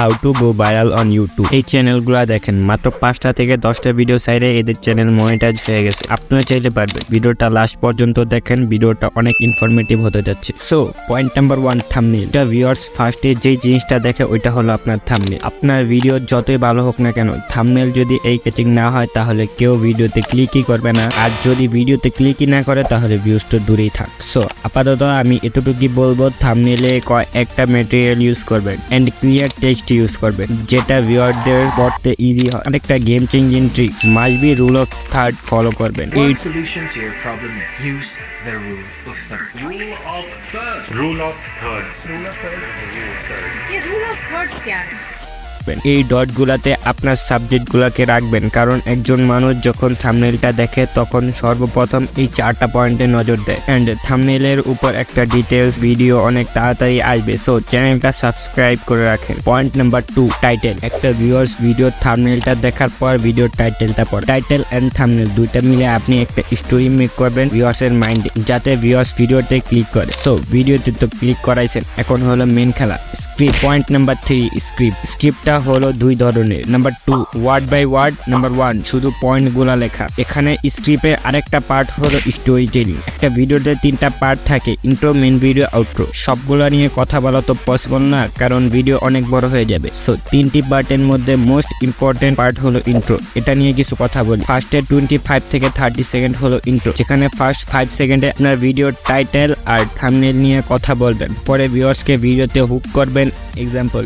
How to go viral on YouTube. এই চ্যানেলগুলো দেখেন মাত্র 5টা থেকে 10টা ভিডিও সাইডে এদের চ্যানেল মনিটাইজ হয়ে গেছে। আপনিও চাইলে পারবেন। ভিডিওটা লাস্ট পর্যন্ত দেখেন, ভিডিওটা অনেক ইনফরমেটিভ হতে যাচ্ছে। So point number 1, thumbnail. এটা ভিউয়ার্স ফার্স্টে যেই জিনিসটা দেখে ওইটা হলো আপনার থাম্বনেল। আপনার ভিডিও যতই ভালো হোক না কেন, থাম্বনেল যদি এই ক্যাচিং না হয় তাহলে কেউ ভিডিওতে ক্লিকই করবে না, আর যদি ভিডিওতে ক্লিকই না করে তাহলে ভিউজ তো দূরেই থাক। সো আপাতত আমি এতটুকুই বলবো, থাম্বনেলে একটা ম্যাটেরিয়াল ইউজ করবেন এন্ড ক্লিয়ার টেক্সট ইউজ করবেন, যেটা ভিউয়ারদের পড়তে ইজি হয়। আরেকটা game changing trick, must be rule of third follow করবেন। এই solution to your problem, use the rule of third. Rule of thirds. Rule of thirds. Rule of third. Rule of third. ये rule of thirds क्या है? এই ডটগুলাতে আপনার সাবজেক্টগুলোকে রাখবেন, কারণ একজন মানুষ যখন থাম্বনেলটা দেখে তখন সর্বপ্রথম এই 4টা পয়েন্টে নজর দেয় এন্ড থাম্বনেলের উপর একটা ডিটেলস ভিডিও অনেক তাড়াতাড়ি আসবে। সো চ্যানেলটা সাবস্ক্রাইব করে রাখেন। Point number 2, title. একটা ভিউয়ার্স ভিডিওর থাম্বনেলটা দেখার পর ভিডিওর টাইটেলটা পড়ে। টাইটেল এন্ড থাম্বনেল দুইটা মিলে আপনি একটা স্টোরি মেক করবেন ভিউয়ার্সের মাইন্ডে, যাতে ভিউয়ার্স ভিডিওতে ক্লিক করে। সো ভিডিওতে তো ক্লিক করাইছেন, এখন হলো মেন খেলা, স্ক্রিপ্ট। পয়েন্ট নাম্বার 3, স্ক্রিপ্টটা হলো 2 ধরনের। Number 2, word by word. Number 1, শুধু পয়েন্টগুলা লেখা। এখানে স্ক্রিপ্টের আরেকটা পার্ট হলো স্টোরি টেলিং। একটা ভিডিওতে 3টা পার্ট থাকে, ইন্ট্রো, মেন ভিডিও, আউটরো। সবগুলা নিয়ে কথা বলা তো পসিবল না, কারণ ভিডিও অনেক বড় হয়ে যাবে। সো 3টি পার্টের মধ্যে মোস্ট ইম্পর্টেন্ট পার্ট হলো ইন্ট্রো। এটা নিয়ে কিছু কথা বলি। ফার্স্টে 25 থেকে 30 সেকেন্ড হলো ইন্ট্রো, যেখানে ফার্স্ট 5 সেকেন্ডে আপনার ভিডিওর টাইটেল আর থাম্বনেল নিয়ে কথা বলবেন, পরে ভিউয়ার্সকে ভিডিওতে হুক করবেন। Example,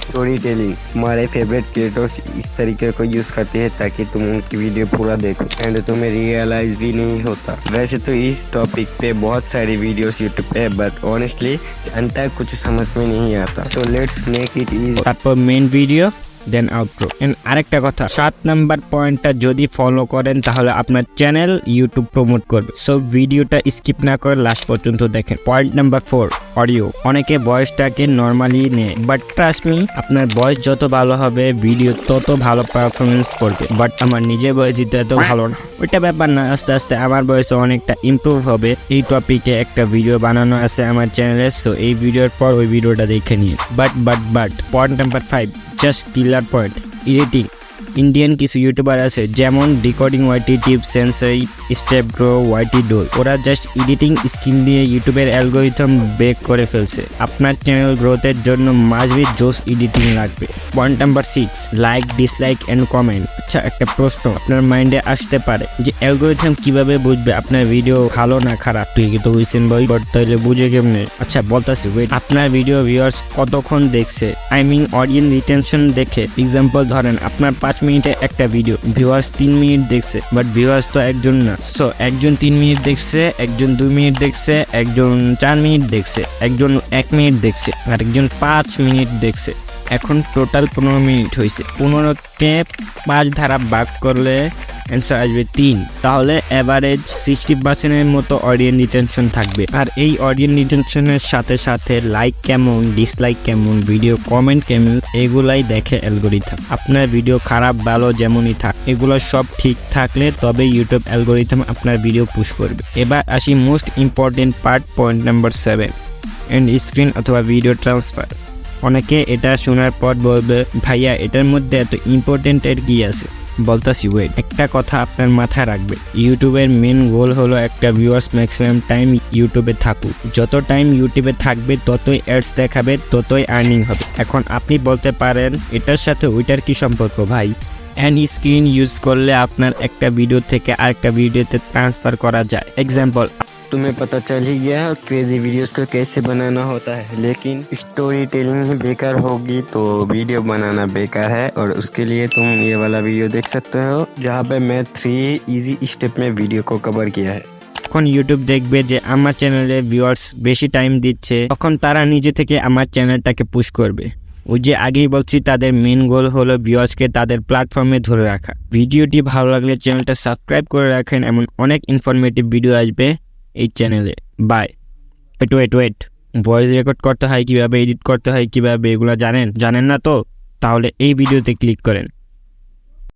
story telling. हमारे फेवरेट क्रिएटर्स इस तरीके को यूज़ करते हैं ताकि तुम उनकी वीडियो पूरा देखो एंड तुम्हें रियलाइज भी नहीं होता। वैसे तो इस टॉपिक पे बहुत सारी वीडियोस यूट्यूब पे, बट ऑनेस्टली अंतर कुछ समझ में नहीं आता। So let's make it easy. তারপর main video, then outro. And আরেকটা কথা, 7 নাম্বার পয়েন্টটা যদি ফলো করেন তাহলে আপনার চ্যানেল ইউটিউব প্রমোট করবে। সো ভিডিওটা স্কিপ না করে লাস্ট পর্যন্ত দেখেন। Point number 4, audio. অনেকে ভয়েসটাকে নর্মালি নেয়, বাট ট্রাস্ট মি, আপনার ভয়েস যত ভালো হবে ভিডিও তত ভালো পারফরমেন্স করবে। বাট আমার নিজের ভয়েস দিতে এত ভালো না, ওইটা ব্যাপার না, আস্তে আস্তে আমার ভয়েসও অনেকটা ইমপ্রুভ হবে। এই টপিকে একটা ভিডিও বানানো আছে আমার চ্যানেলে, সো এই ভিডিওর পর ওই ভিডিওটা দেখে নিন। But point number 5, just killer point, editing. Indian কিছু ইউটিউবার আছে যেমন ডিকোডিং ওয়াইটি, টিপ সেন্সাই, স্টেপ গ্রো, ওয়াইটি ডোল। ওরা জাস্ট এডিটিং স্কিল দিয়ে ইউটিউবের অ্যালগরিথম ব্রেক করে ফেলছে। আপনার চ্যানেল গ্রোথের জন্য মাস্ট বি জোস এডিটিং লাগবে। Point number 6, like, dislike and comment. আচ্ছা, একটা প্রশ্ন আপনার মাইন্ডে আসতে পারে যে অ্যালগরিথম কিভাবে বুঝবে আপনার ভিডিও ভালো না খারাপ? তুই কি তো বুঝছেন ভাই, বাট তাইলে বুঝে কেমনে? আচ্ছা বলতাছি, ওয়েট। আপনার ভিডিও ভিউয়ার্স কতক্ষণ দেখছে, আই মিন অডিয়েন্স রিটেনশন দেখে। এক্সাম্পল ধরেন আপনার 5 মিনিটে একটা ভিডিও, ভিউয়ার্স 3 মিনিট দেখছে, বাট ভিউয়ার্স তো একজন না। সো একজন 3 মিনিট দেখছে, একজন 2 মিনিট দেখছে, একজন 4 মিনিট দেখছে, একজন 1 মিনিট দেখছে, আর একজন 5 মিনিট দেখছে। এখন টোটাল 15 মিনিট হয়েছে। 15কে 5 ধারা ভাগ করলে অ্যান্সার আসবে 3। তাহলে অ্যাভারেজ 60%-এর মতো অডিয়েন্স রিটেনশন থাকবে। আর এই অডিয়েন্স রিটেনশনের সাথে সাথে লাইক কেমন, ডিসলাইক কেমন, ভিডিও কমেন্ট কেমন, এগুলাই দেখে অ্যালগরিথম। আপনার ভিডিও খারাপ ভালো যেমনই থাক, এগুলো সব ঠিক থাকলে তবে ইউটিউব অ্যালগরিথম আপনার ভিডিও পুশ করবে। এবার আসি most important part, point number 7, and screen অথবা ভিডিও ট্রান্সফার। অনেকে এটা শোনার পর বলবে, ভাইয়া এটার মধ্যে এত ইম্পর্টেন্ট এর কি আছে? বলতাছি, ওয়েট। একটা কথা আপনার মাথায় রাখবে, ইউটিউবের মেন গোল হলো একটা ভিউয়ার্স ম্যাক্সিমাম টাইম ইউটিউবে থাকুক। যত টাইম ইউটিউবে থাকবে ততই অ্যাডস দেখাবে, ততই আর্নিং হবে। এখন আপনি বলতে পারেন এটার সাথে ওইটার কি সম্পর্ক ভাই? এন্ড স্ক্রিন ইউজ করলে আপনার একটা ভিডিও থেকে আরেকটা ভিডিওতে ট্রান্সফার করা যায়। एग्जांपल, तुम्हें पता चल ही गया क्रेजी वीडियोस को कैसे बनाना होता है, लेकिन स्टोरी टेलिंग ही बेकार होगी तो वीडियो बनाना बेकार है। और उसके लिए तुम ये वाला वीडियो देख सकते हो जहाँ पे मैं 3 इजी स्टेप में वीडियो को कवर किया है। যখন ইউটিউব দেখবে যে আমার চ্যানেলে ভিউয়ার্স বেশি টাইম দিচ্ছে, তখন তারা নিজে থেকে আমার চ্যানেলটাকে পুশ করবে। ওই যে আগেই বলছি, তাদের মেন গোল হলো ভিউয়ার্সকে তাদের প্ল্যাটফর্মে ধরে রাখা। ভিডিওটি ভালো লাগলে চ্যানেলটা সাবস্ক্রাইব করে রাখেন, এমন অনেক ইনফরমেটিভ ভিডিও আসবে এই চ্যানেলে। বাই। ওয়েট, ভয়েস রেকর্ড করতে হয় কিভাবে, এডিট করতে হয় কিভাবে, এগুলো জানেন না তো? তাহলে এই ভিডিওতে ক্লিক করেন।